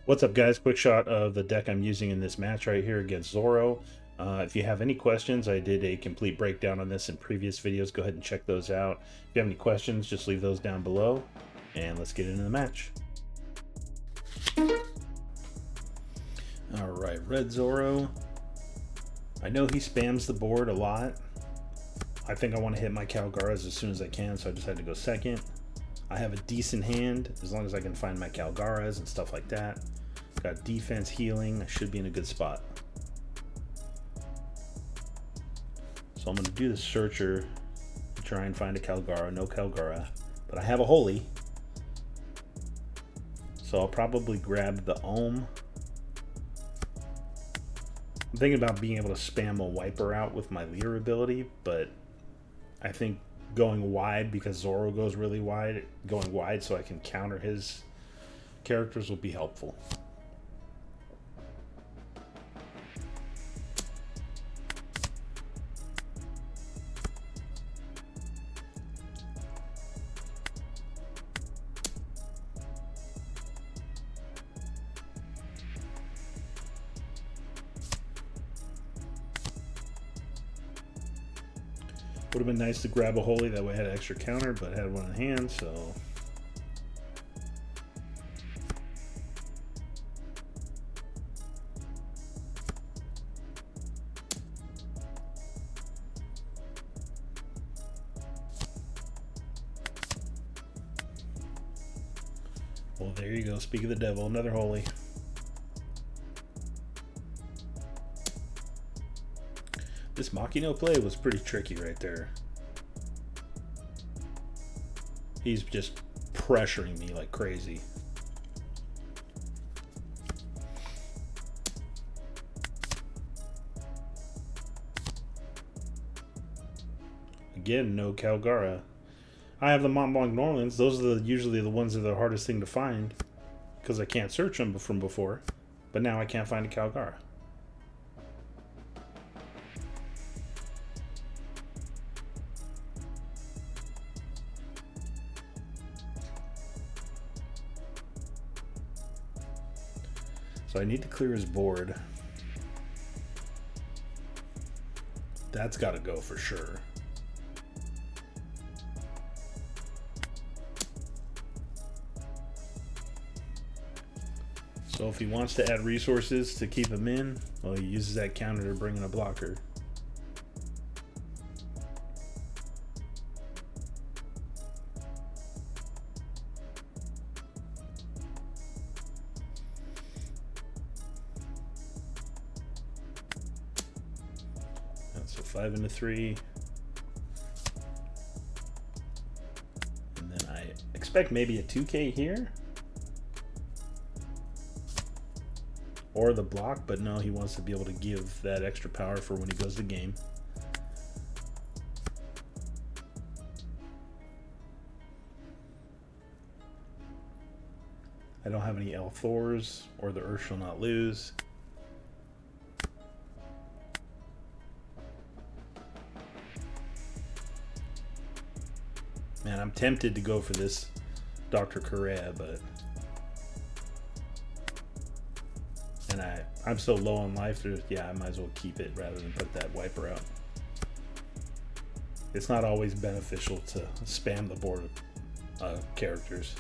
What's up, guys? Quick shot of the deck I'm using in this match right here against Zoro. If you have any questions, I did a complete breakdown on this in previous videos. Go ahead and check those out. If you have any questions, just leave those down below. And let's get into the match. Alright, red Zoro. I know he spams the board a lot. I think I want to hit my Kalgaras as soon as I can, so I decided to go second. I have a decent hand, as long as I can find my Kalgaras and stuff like that. Got defense, healing, I should be in a good spot. So I'm going to do the Searcher to try and find a Kalgara. No Kalgara, but I have a Holy. So I'll probably grab the Ohm. I'm thinking about being able to spam a Wiper out with my leader ability, but I think going wide, because Zoro goes really wide, going wide so I can counter his characters will be helpful. Would have been nice to grab a Holy, that way I had an extra counter, but I had one in hand, so... Well, there you go. Speak of the devil, another Holy. This Makino play was pretty tricky right there. He's just pressuring me like crazy. Again, no Kalgara. I have the Mont Blanc Norlands. Those are usually the ones that are the hardest thing to find because I can't search them from before. But now I can't find a Kalgara. So I need to clear his board. That's got to go for sure. So if he wants to add resources to keep him in, well, he uses that counter to bring in a blocker. So 5 into 3. And then I expect maybe a 2K here. Or the block, but no, he wants to be able to give that extra power for when he goes to game. I don't have any L4s, or the Earth Shall Not Lose. Man, I'm tempted to go for this Dr. Correa, but... And I'm so low on life, yeah, I might as well keep it rather than put that Wiper out. It's not always beneficial to spam the board of characters.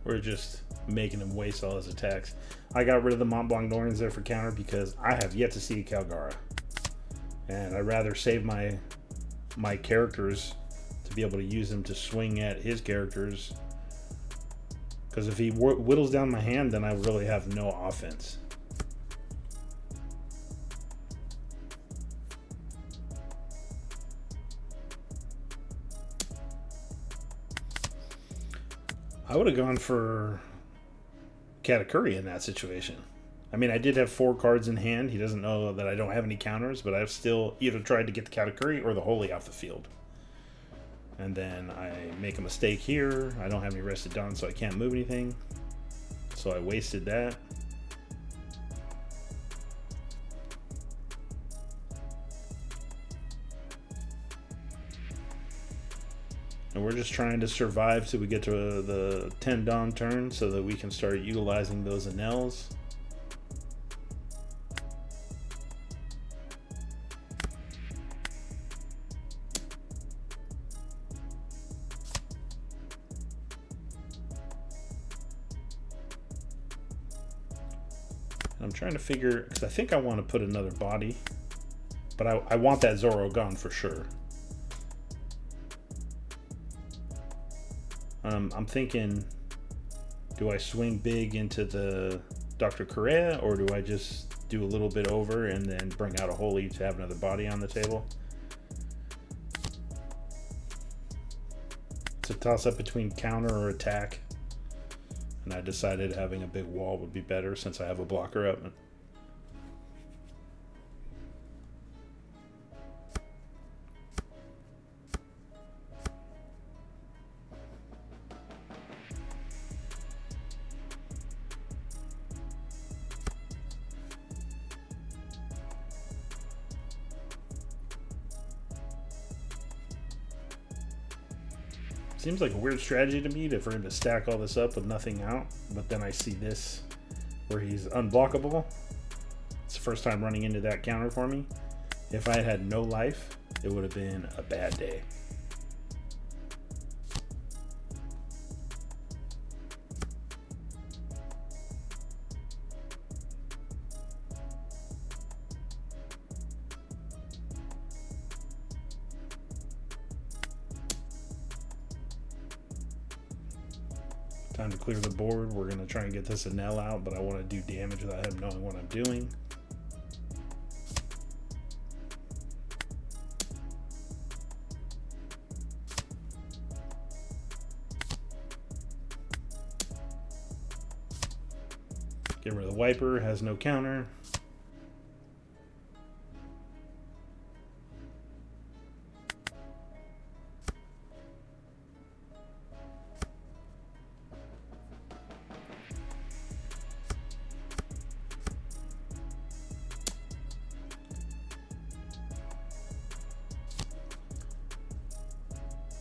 We're just making him waste all his attacks. I got rid of the Mont Blanc Norns there for counter because I have yet to see a Kalgara. And I'd rather save my characters to be able to use them to swing at his characters. Because if he whittles down my hand, then I really have no offense. I would have gone for Katakuri in that situation. I mean, I did have 4 cards in hand. He doesn't know that I don't have any counters, but I've still either tried to get the Katakuri or the Holy off the field. And then I make a mistake here. I don't have any Rested Dawn, so I can't move anything. So I wasted that. And we're just trying to survive till we get to the 10 Dawn turn so that we can start utilizing those Enels. I'm trying to figure, because I think I want to put another body, but I want that Zoro gone for sure. I'm thinking, do I swing big into the Dr. Correa, or do I just do a little bit over and then bring out a Holy to have another body on the table? It's a toss-up between counter or attack. And I decided having a big wall would be better since I have a blocker up. Seems like a weird strategy to me for him to stack all this up with nothing out, but then I see this where he's unblockable. It's the first time running into that counter for me. If I had no life, it would have been a bad day. Time to clear the board. We're going to try and get this Enel out, but I want to do damage without him knowing what I'm doing. Get rid of the Wiper, has no counter.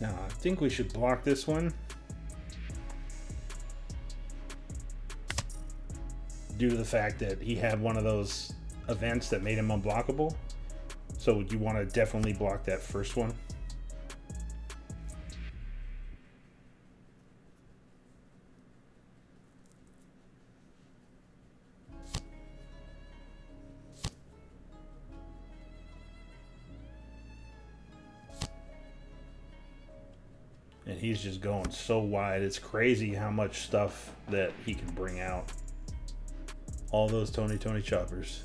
Now, I think we should block this one due to the fact that he had one of those events that made him unblockable. So you want to definitely block that first one. And he's just going so wide. It's crazy how much stuff that he can bring out. All those Tony choppers.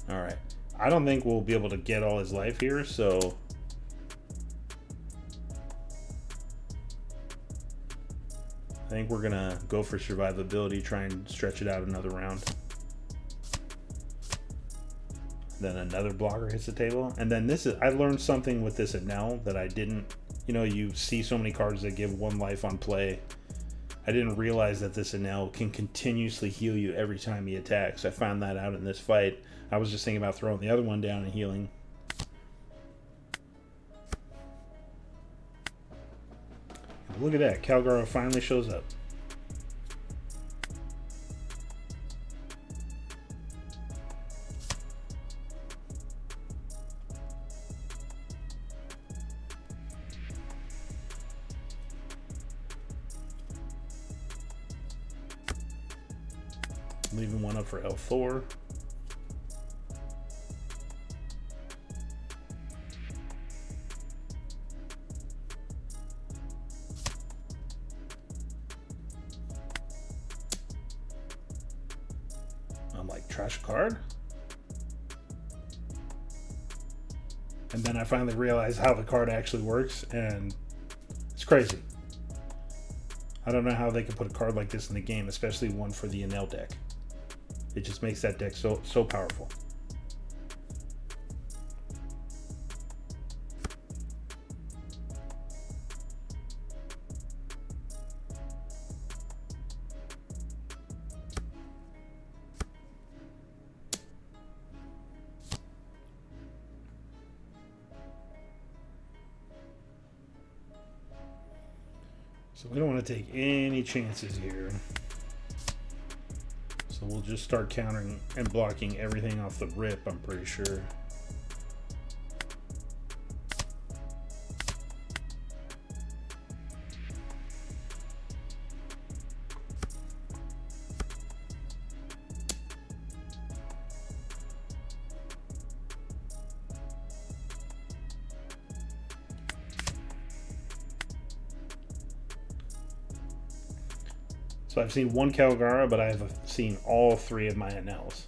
All right. I don't think we'll be able to get all his life here, so I think we're gonna go for survivability, try and stretch it out another round. Then another blocker hits the table. And then this is, I learned something with this Enel that I didn't, you know, you see so many cards that give 1 life on play. I didn't realize that this Enel can continuously heal you every time he attacks. I found that out in this fight. I was just thinking about throwing the other one down and healing. Look at that, Kalgara finally shows up. Leaving one up for L4. I'm like, trash card? And then I finally realized how the card actually works, and it's crazy. I don't know how they can put a card like this in the game, especially one for the Enel deck. It just makes that deck so powerful. So we don't want to take any chances here. So we'll just start countering and blocking everything off the rip, I'm pretty sure. So I've seen one Kalgara, but I have seen all three of my Enels.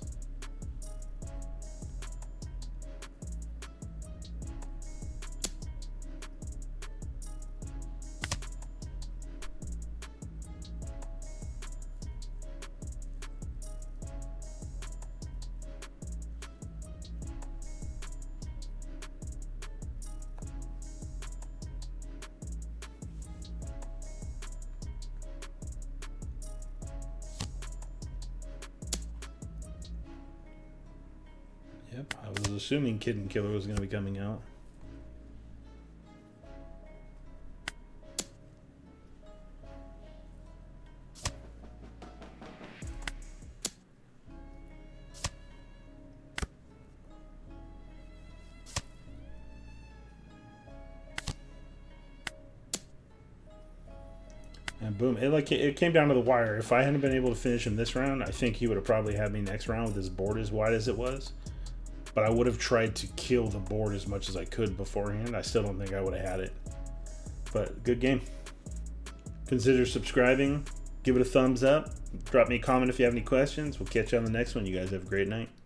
Yep, I was assuming Kid Killer was going to be coming out. And boom, it came down to the wire. If I hadn't been able to finish him this round, I think he would have probably had me next round with his board as wide as it was. But I would have tried to kill the board as much as I could beforehand. I still don't think I would have had it. But good game. Consider subscribing. Give it a thumbs up. Drop me a comment if you have any questions. We'll catch you on the next one. You guys have a great night.